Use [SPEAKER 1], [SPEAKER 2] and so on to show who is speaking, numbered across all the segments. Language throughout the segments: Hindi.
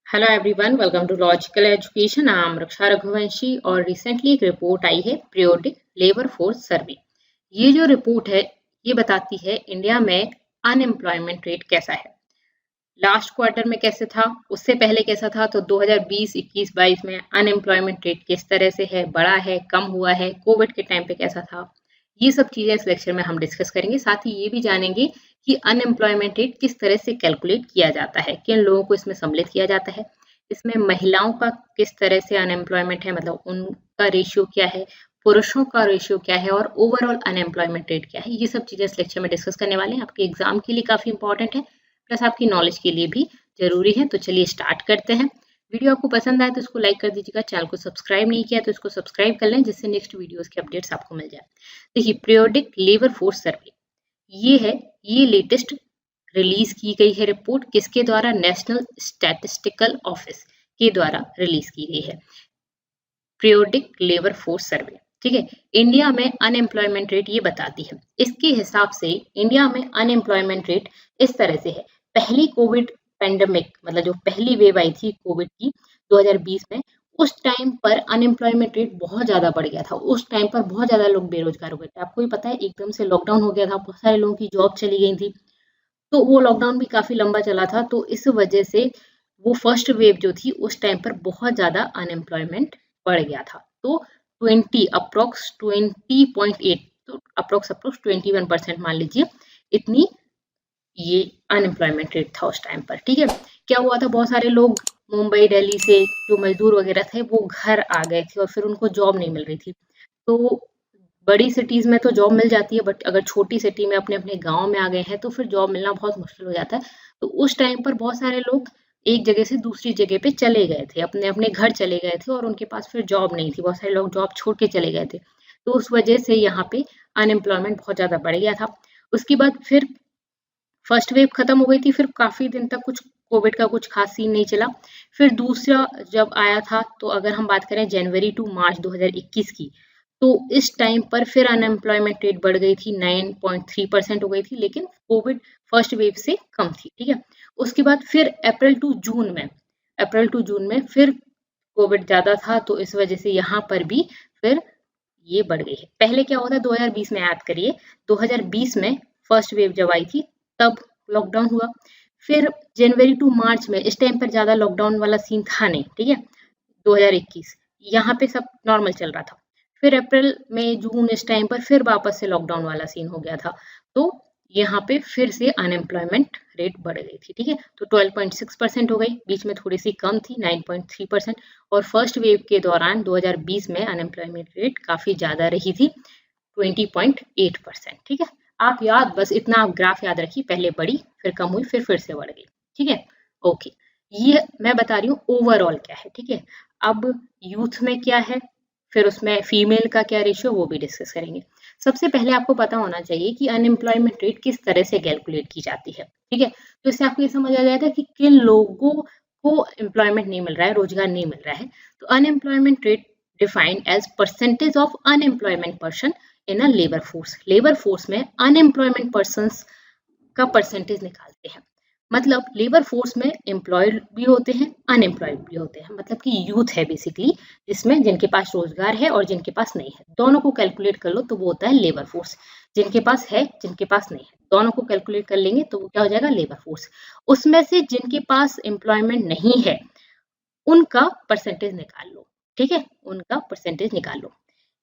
[SPEAKER 1] Hello everyone, welcome to logical education. I am Raksha Raghuvanshi और रिसेंटली एक रिपोर्ट आई है पीरियोडिक लेबर फोर्स सर्वे। ये जो रिपोर्ट है ये बताती है इंडिया में अनएम्प्लॉयमेंट रेट कैसा है, लास्ट क्वार्टर में कैसे था, उससे पहले कैसा था। तो 2020, 21, 22 में अनएम्प्लॉयमेंट रेट किस तरह से है, बढ़ा है, कम हुआ है, कोविड के टाइम पे कैसा था। ये सब चीजें इस लेक्चर में हम डिस्कस करेंगे। साथ ही ये भी जानेंगे कि अनएम्प्लॉयमेंट रेट किस तरह से कैलकुलेट किया जाता है, किन लोगों को इसमें सम्मिलित किया जाता है, इसमें महिलाओं का किस तरह से अनएम्प्लॉयमेंट है, मतलब उनका रेशियो क्या है, पुरुषों का रेशियो क्या है और ओवरऑल अनएम्प्लॉयमेंट रेट क्या है। ये सब चीजें इस लेक्चर में डिस्कस करने वाले हैं। आपके एग्जाम के लिए काफी इंपॉर्टेंट है, प्लस आपकी नॉलेज के लिए भी जरूरी है। तो चलिए स्टार्ट करते हैं। वीडियो आपको पसंद आए तो इसको लाइक कर दीजिएगा, चैनल को सब्सक्राइब नहीं किया तो इसको सब्सक्राइब कर लें जिससे नेक्स्ट वीडियोस के अपडेट्स आपको मिल जाए। देखिए, पीरियोडिक लेबर फोर्स सर्वे ये है, ये लेटेस्ट रिलीज की गई है रिपोर्ट। किसके द्वारा? नेशनल स्टैटिस्टिकल ऑफिस के द्वारा रिलीज की गई है पीरियोडिक लेबर फोर्स सर्वे। ठीक है, इंडिया में अनएम्प्लॉयमेंट रेट ये बताती है। इसके हिसाब से इंडिया में अनएम्प्लॉयमेंट रेट इस तरह से है। पहली कोविड पेंडेमिक, मतलब जो पहली वेव आई थी कोविड की 2020 में, उस टाइम पर अनएम्प्लॉयमेंट रेट बहुत ज्यादा बढ़ गया था। उस टाइम पर बहुत ज्यादा लोग बेरोजगार हो गए थे। आपको भी पता है, एकदम से लॉकडाउन हो गया था, बहुत सारे लोगों की जॉब चली गई थी। तो वो लॉकडाउन भी काफी लंबा चला था, तो इस वजह से वो फर्स्ट वेव जो थी उस टाइम पर बहुत ज्यादा अनएम्प्लॉयमेंट बढ़ गया था। तो 20.8, तो अप्रोक्स 21% मान लीजिए, इतनी ये अनएम्प्लॉयमेंट रेट था उस टाइम पर। ठीक है, क्या हुआ था, बहुत सारे लोग मुंबई दिल्ली से जो मजदूर वगैरह थे वो घर आ गए थे और फिर उनको जॉब नहीं मिल रही थी। तो बड़ी सिटीज में तो जॉब मिल जाती है, बट अगर छोटी सिटी में अपने अपने गांव में आ गए हैं तो फिर जॉब मिलना बहुत मुश्किल हो जाता है। तो उस टाइम पर बहुत सारे लोग एक जगह से दूसरी जगह पे चले गए थे, अपने अपने घर चले गए थे और उनके पास फिर जॉब नहीं थी। बहुत सारे लोग जॉब छोड़ के चले गए थे, तो उस वजह से यहाँ पे अनएम्प्लॉयमेंट बहुत ज्यादा बढ़ गया था। उसके बाद फिर फर्स्ट वेव खत्म हो गई थी, फिर काफी दिन तक कुछ कोविड का कुछ खास सीन नहीं चला। फिर दूसरा जब आया था, तो अगर हम बात करें जनवरी टू मार्च 2021 की, तो इस टाइम पर फिर अनएम्प्लॉयमेंट रेट बढ़ गई थी, 9.3% हो गई थी, लेकिन कोविड फर्स्ट वेव से कम थी। ठीक है, उसके बाद फिर अप्रैल टू जून में फिर कोविड ज्यादा था, तो इस वजह से यहाँ पर भी फिर ये बढ़ गई है। पहले क्या हुआ था 2020 में, याद करिए, 2020 में फर्स्ट वेव जब आई थी तब लॉकडाउन हुआ। फिर जनवरी टू मार्च में, इस टाइम पर ज्यादा लॉकडाउन वाला सीन था नहीं। ठीक है, 2021 यहाँ पे सब नॉर्मल चल रहा था। फिर अप्रैल मई जून इस टाइम पर फिर वापस से लॉकडाउन वाला सीन हो गया था, तो यहाँ पे फिर से अनएम्प्लॉयमेंट रेट बढ़ गई थी। ठीक है, तो 12.6% हो गई, बीच में थोड़ी सी कम थी 9.3%। और फर्स्ट वेव के दौरान 2020 में अनएम्प्लॉयमेंट रेट काफी ज्यादा रही थी, 20.8%। ठीक है, आप बस इतना आप ग्राफ याद रखिए, पहले बढ़ी फिर कम हुई फिर से बढ़ गई। ठीक है, ओके, ये मैं बता रही हूँ ओवरऑल क्या है। ठीक है, अब यूथ में क्या है, फिर उसमें फीमेल का क्या रेशियो, वो भी डिस्कस करेंगे। सबसे पहले आपको पता होना चाहिए कि अनएम्प्लॉयमेंट रेट किस तरह से कैलकुलेट की जाती है। ठीक है, तो इससे आपको ये समझ आ जाएगा कि किन लोगों को एम्प्लॉयमेंट नहीं मिल रहा है, रोजगार नहीं मिल रहा है। तो unemployment rate defined as percentage of unemployment person in a labour force. Labour force में अनएम्प्लॉयमेंट पर्सन का परसेंटेज निकालते हैं। मतलब लेबर फोर्स में एम्प्लॉयड भी होते हैं, अनएम्प्लॉयड भी होते हैं, मतलब कि यूथ है बेसिकली, जिसमें जिनके पास रोजगार है और जिनके पास नहीं है, दोनों को कैलकुलेट कर लो तो वो होता है लेबर फोर्स। जिनके पास है, जिनके पास नहीं है, दोनों को कैलकुलेट कर लेंगे तो वो क्या हो जाएगा, लेबर फोर्स। उसमें से जिनके पास एम्प्लॉयमेंट नहीं है उनका परसेंटेज निकाल लो। ठीक है, उनका परसेंटेज निकाल लो।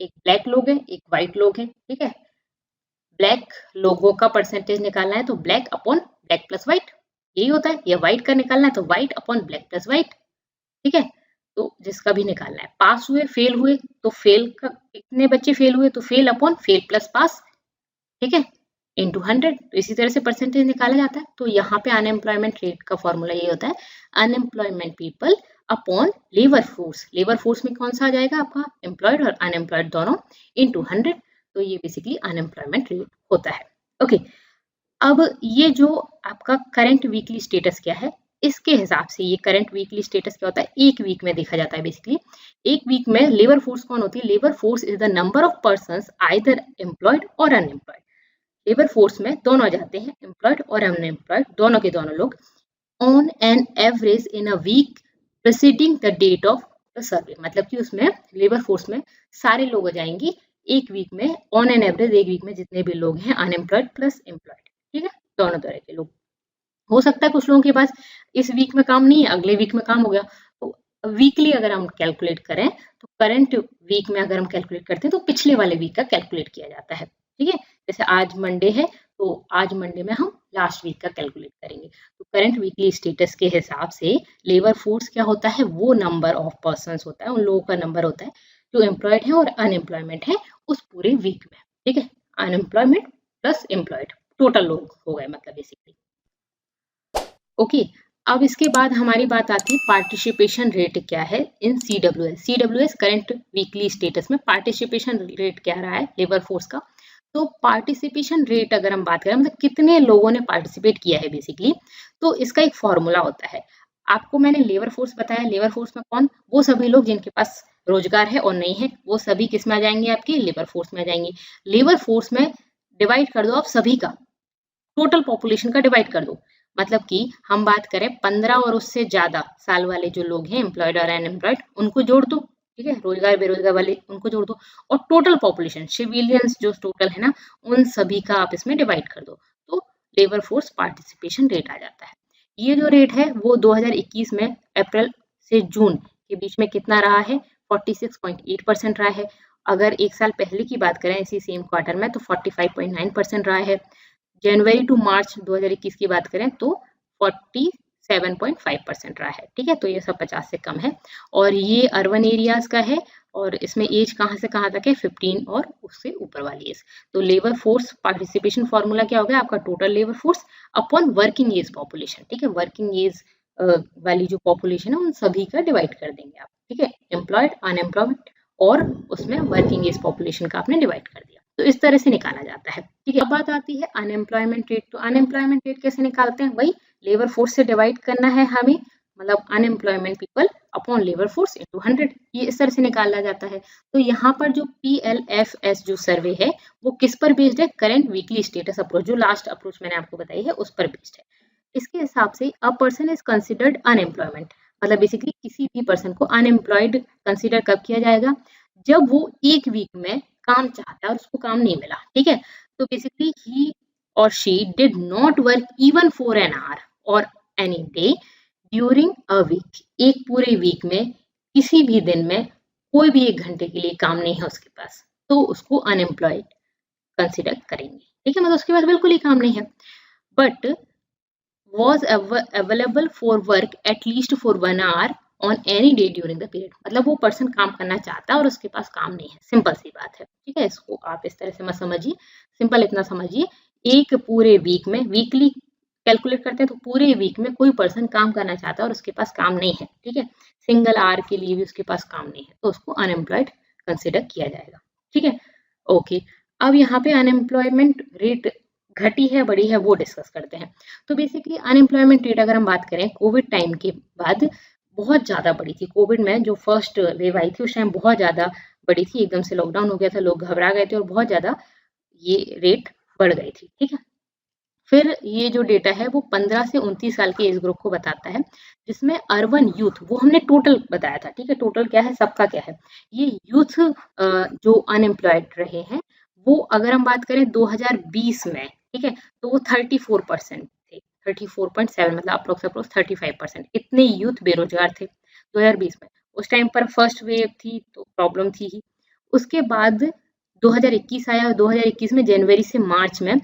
[SPEAKER 1] एक ब्लैक लोग है, एक व्हाइट लोग है। ठीक है, ब्लैक लोगों का परसेंटेज निकालना है तो black upon black plus white, यही होता है। या व्हाइट का निकालना है तो white upon black plus white. ठीक है, तो जिसका भी निकालना है, पास हुए फेल हुए तो फेल का, कितने बच्चे फेल हुए तो fail upon fail plus past. ठीक है, इंटू 100। तो इसी तरह से परसेंटेज निकाला जाता है। तो यहाँ पे अनएम्प्लॉयमेंट रेट का फॉर्मूला ये होता है, unemployment people upon labour force. Labour force में कौन सा आ जाएगा आपका, एम्प्लॉयड और अनएम्प्लॉयड दोनों, इंटू 100। तो ये बेसिकली अनएम्प्लॉयमेंट रेट होता है। ओके, अब ये जो आपका करंट वीकली स्टेटस क्या है, इसके हिसाब से ये करंट वीकली स्टेटस क्या होता है, एक वीक में देखा जाता है बेसिकली। एक वीक में लेबर फोर्स कौन होती है, labour force is the number of persons either employed और अनएम्प्लॉयड। लेबर फोर्स में दोनों जाते हैं, एम्प्लॉयड और अनएम्प्लॉयड, दोनों के दोनों लोग। On an average in a week presiding the date of the survey, मतलब कि उसमें लेबर फोर्स में सारे लोग आ जाएंगे एक वीक में, ऑन एन एवरेज एक वीक में जितने भी लोग हैं अनएम्प्लॉयड प्लस एम्प्लॉयड, ठीक है, दोनों तरह के लोग। हो सकता है कुछ लोगों के पास इस वीक में काम नहीं है, अगले वीक में काम हो गया, तो वीकली अगर हम कैलकुलेट करें तो करंट वीक में अगर हम कैलकुलेट करते हैं तो पिछले वाले वीक का कैलकुलेट किया जाता है, ठीक है। जैसे आज मंडे है तो आज मंडे में हम लास्ट वीक का कैलकुलेट करेंगे। तो करंट वीकली स्टेटस के हिसाब से लेबर फोर्स क्या होता है, वो नंबर ऑफ पर्सन होता है, उन लोगों का नंबर होता है जो एम्प्लॉयड है और अनएम्प्लॉयमेंट है उस पूरे वीक में, ठीक है। अनएम्प्लॉयमेंट प्लस एम्प्लॉयड टोटल लोग हो गए मतलब बेसिकली। ओके, अब इसके बाद हमारी बात आती है पार्टिसिपेशन रेट क्या है in CWS. CWS current weekly status में पार्टिसिपेशन रेट क्या रहा है लेबर फोर्स का। तो पार्टिसिपेशन रेट अगर हम बात करें मतलब कितने लोगों ने पार्टिसिपेट किया है बेसिकली, तो इसका एक फॉर्मूला होता है। आपको मैंने लेबर फोर्स बताया, लेबर फोर्स में कौन, वो सभी लोग जिनके पास रोजगार है और नहीं है वो सभी किस में आ जाएंगे, आपके लेबर फोर्स में आ जाएंगे। लेबर फोर्स में डिवाइड कर दो आप सभी का, टोटल पॉपुलेशन का डिवाइड कर दो, मतलब कि हम बात करें 15 और उससे ज्यादा साल वाले जो लोग हैं एम्प्लॉयड और अनएम्प्लॉयड उनको जोड़ दो, ठीक है, रोजगार बेरोजगार वाले उनको जोड़ दो, और टोटल पॉपुलेशन सिविलियंस जो टोटल है ना उन सभी का आप इसमें डिवाइड कर दो, तो लेबर फोर्स पार्टिसिपेशन रेट आ जाता है। ये जो रेट है वो 2021 में अप्रैल से जून के बीच में कितना रहा है, 46.8% रहा है। अगर एक साल पहले की बात करें इसी सेम क्वार्टर में तो 45.9% रहा है। जनवरी टू मार्च 2021 की बात करें तो 47.5% रहा है, ठीक है। तो ये सब 50 से कम है और ये अर्बन एरियाज का है और इसमें एज कहाँ से कहाँ तक है, 15 और उससे ऊपर वाली एज। तो लेबर फोर्स पार्टिसिपेशन फॉर्मूला क्या होगा आपका, total labour force upon working age population, ठीक है। वर्किंग एज वाली जो पॉपुलेशन है उन सभी का डिवाइड कर देंगे आप, ठीक है, एम्प्लॉयड अनएम्प्लॉयड और उसमें वर्किंग एज पॉपुलेशन का आपने डिवाइड कर दिया, तो इस तरह से निकाला जाता है, ठीक है। अब बात आती है अनएम्प्लॉयमेंट रेट। तो अनएम्प्लॉयमेंट रेट कैसे निकालते हैं, वही लेबर फोर्स से डिवाइड करना है हमें, मतलब unemployment people upon labour force into 100, ये इस तरह से निकाला जाता है। तो यहाँ पर जो PLFS जो सर्वे है वो किस पर बेस्ड है, करंट वीकली स्टेटस अप्रोच, जो लास्ट अप्रोच मैंने आपको बताई है उस पर बेस्ड है। इसके हिसाब से a person is considered unemployment, मतलब बेसिकली किसी भी पर्सन को अनएम्प्लॉयड कंसिडर कब किया जाएगा, जब वो एक वीक में काम चाहता है और उसको काम नहीं मिला, ठीक है। तो बेसिकली ही और she did not work even for an hour और any day during a week, एक पूरे वीक में किसी भी दिन में कोई भी एक घंटे के लिए काम नहीं है उसके पास, तो उसको अनएम्प्लॉयड कंसिडर करेंगे, ठीक है, मतलब उसके पास बिल्कुल ही काम नहीं है। But was available for work at least for 1 hour on any day during the period, मतलब वो पर्सन काम करना चाहता है और उसके पास काम नहीं है, सिंपल सी बात है, ठीक है। इसको आप इस तरह से मत समझिए, सिंपल इतना समझिए, एक पूरे वीक में, वीकली कैलकुलेट करते हैं तो पूरे वीक में कोई पर्सन काम करना चाहता है और उसके पास काम नहीं है, ठीक है, सिंगल आवर के लिए भी उसके पास काम नहीं है, तो उसको अनएम्प्लॉयड कंसिडर किया जाएगा, ठीक है। ओके, अब यहाँ पे अनएम्प्लॉयमेंट रेट घटी है बढ़ी है वो डिस्कस करते हैं। तो बेसिकली अनएम्प्लॉयमेंट रेट अगर हम बात करें कोविड टाइम के बाद बहुत ज़्यादा बढ़ी थी, कोविड में जो फर्स्ट वेव आई थी उस टाइम बहुत ज़्यादा बढ़ी थी, एकदम से लॉकडाउन हो गया था, लोग घबरा गए थे और बहुत ज़्यादा ये रेट बढ़ गई थी, ठीक है। फिर ये जो डेटा है वो 15 से 29 साल के एज ग्रुप को बताता है, जिसमें अर्बन यूथ, वो हमने टोटल बताया था, ठीक है, टोटल क्या है सबका क्या है, ये यूथ जो अनएम्प्लॉयड रहे हैं वो अगर हम बात करें 2020 में, ठीक है, तो वो 34% थे, 34.7 मतलब अप्रोक्स 35%, इतने यूथ बेरोजगार थे 2020 में। उस टाइम पर फर्स्ट वेव थी तो प्रॉब्लम थी ही। उसके बाद 2021 आया, 2021 में जनवरी से मार्च में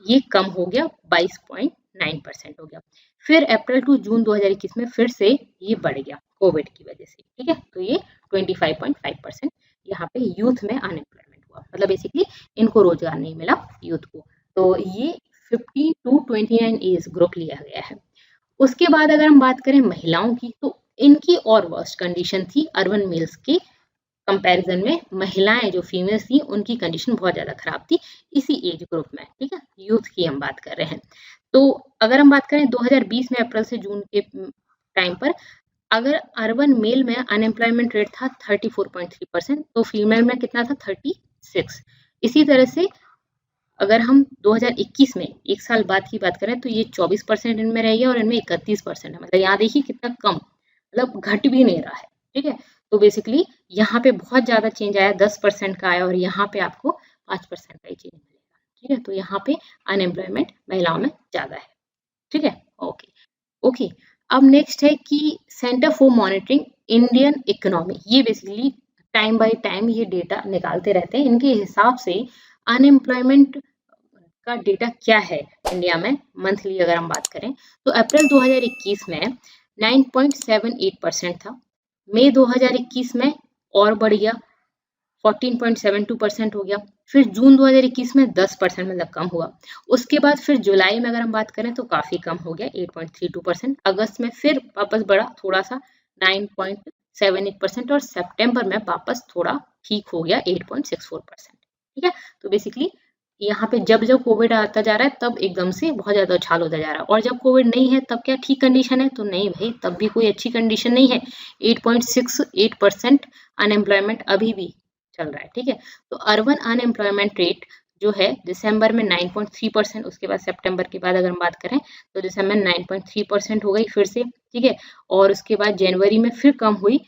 [SPEAKER 1] ये कम हो गया, 22.9% हो गया। फिर अप्रैल टू जून 2021 में फिर से ये बढ़ गया कोविड की वजह से, ठीक है, तो ये 25.5% यहाँ पे यूथ में अनएम्प्लॉयमेंट हुआ, मतलब बेसिकली इनको रोजगार नहीं मिला यूथ को। तो ये 50 टू 29 एज ग्रुप लिया गया है। उसके बाद अगर हम बात करें महिलाओं की तो इनकी और वर्स्ट कंडीशन थी अर्बन मेल्स की कंपैरिजन में, महिलाएं जो फीमेल्स थी उनकी कंडीशन बहुत ज़्यादा खराब थी इसी एज ग्रुप में, ठीक है, यूथ की हम बात कर रहे हैं। तो अगर हम बात करें 2020 में अप्रैल से जून के टाइम पर अगर अर्बन मेल में अनएम्प्लॉयमेंट रेट था 34.3%, तो फीमेल में कितना था 36। इसी तरह से अगर हम 2021 में एक साल बाद की बात करें तो ये 24% इनमें रह गया और इनमें 31% है, मतलब यहाँ देखिए कितना कम, मतलब घट भी नहीं रहा है, ठीक है। तो बेसिकली यहाँ पे बहुत ज्यादा चेंज आया, 10% का आया, और यहाँ पे आपको 5% का ही चेंज मिलेगा, ठीक है। तो यहाँ पे अनएम्प्लॉयमेंट महिलाओं में ज्यादा है, ठीक है। ओके ओके, अब नेक्स्ट है कि centre for monitoring Indian economy, ये बेसिकली टाइम बाय टाइम ये डेटा निकालते रहते हैं। इनके हिसाब से अनएम्प्लॉयमेंट का डेटा क्या है इंडिया में मंथली अगर हम बात करें, तो अप्रैल 2021 में 9.78% था, मई 2021 में और बढ़ गया 14.72% हो गया, फिर जून 2021 में 10% मतलब कम हुआ, उसके बाद फिर जुलाई में अगर हम बात करें तो काफी कम हो गया 8.32%, अगस्त में फिर वापस बढ़ा थोड़ा सा 9.78% और सितंबर में वापस थोड़ा ठीक हो गया 8.64%, ठीक है। तो बेसिकली यहाँ पे जब जब कोविड आता जा रहा है तब एकदम से बहुत ज्यादा उछाल होता जा रहा है, और जब कोविड नहीं है तब क्या ठीक कंडीशन है, तो नहीं भाई, तब भी कोई अच्छी कंडीशन नहीं है। 8.68% अनएम्प्लॉयमेंट अभी भी चल रहा है, ठीक है। तो अर्बन अनएम्प्लॉयमेंट रेट जो है दिसंबर में 9.3%, उसके बाद सितंबर के बाद अगर हम बात करें तो दिसंबर में 9.3% हो गई फिर से, ठीक है। और उसके बाद जनवरी में फिर कम हुई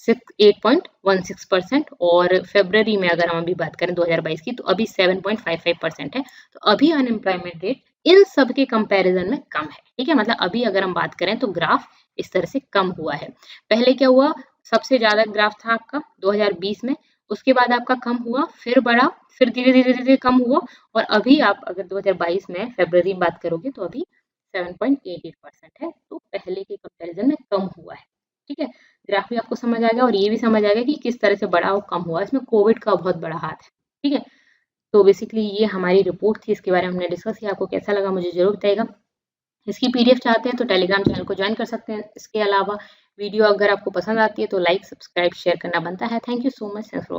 [SPEAKER 1] 8.16%, और फरवरी में अगर हम अभी बात करें 2022 की तो अभी 7.55% है। तो अभी अनएम्प्लॉयमेंट रेट इन सब के कंपैरिजन में कम है, ठीक है। मतलब अभी अगर हम बात करें तो ग्राफ इस तरह से कम हुआ है। पहले क्या हुआ, सबसे ज्यादा ग्राफ था आपका 2020 में, उसके बाद आपका कम हुआ, फिर बढ़ा, फिर धीरे धीरे धीरे कम हुआ, और अभी आप अगर 2022 में फरवरी में बात करोगे तो अभी 7.88% है, तो पहले के कंपैरिजन में कम हुआ है, ठीक है। ग्राफ भी आपको समझ आ गया और ये भी समझ आ गया कि किस तरह से बढ़ा और कम हुआ, इसमें कोविड का बहुत बड़ा हाथ है, ठीक है। तो बेसिकली ये हमारी रिपोर्ट थी, इसके बारे में हमने डिस्कस किया, आपको कैसा लगा मुझे जरूर बताइएगा। इसकी पीडीएफ चाहते हैं तो टेलीग्राम चैनल को ज्वाइन कर सकते हैं। इसके अलावा वीडियो अगर आपको पसंद आती है तो लाइक, सब्सक्राइब, शेयर करना बनता है। Thank you so much for